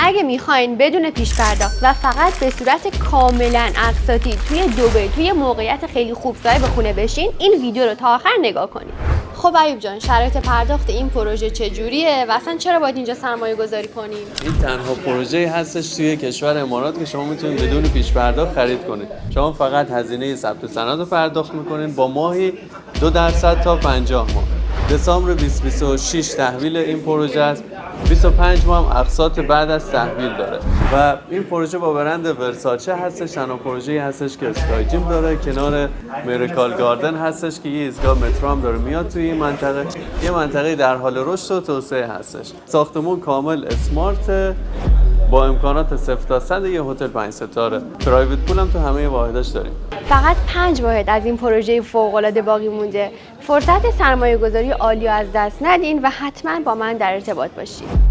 اگه میخواین بدون پیش پرداخت و فقط به صورت کاملا اقساطی توی دبی توی موقعیت خیلی خوب صاحب خونه بشین، این ویدیو رو تا آخر نگاه کنید. خب ایوب جان، شرایط پرداخت این پروژه چجوریه و اصلا چرا باید اینجا سرمایه گذاری کنیم؟ این تنها پروژه‌ای هستش توی کشور امارات که شما میتونید بدون پیش پرداخت خرید کنید. شما فقط هزینه ثبت سند رو پرداخت میکنید با ماهی 2% تا 50 ماه. دسامبر 2026 تحویل این پروژه است. 25 ماه هم اقساط بعد از تحویل داره و این پروژه با برند ورساچه هستش. تنها پروژه‌ای هستش که اسکای جیم داره، کنار میریکال گاردن هستش که یه ایستگاه مترو هم داره میاد توی این منطقه. یه منطقه در حال رشد و توسعه هستش. ساختمون کامل اسمارت با امکانات 0 تا 100 یه هتل 5 ستاره. پرایوت پول هم تو همه واحداش داریم. فقط 5 واحد از این پروژه فوق‌العاده باقی مونده. فرصت سرمایه‌گذاری عالی رو از دست ندین و حتما با من در ارتباط باشید.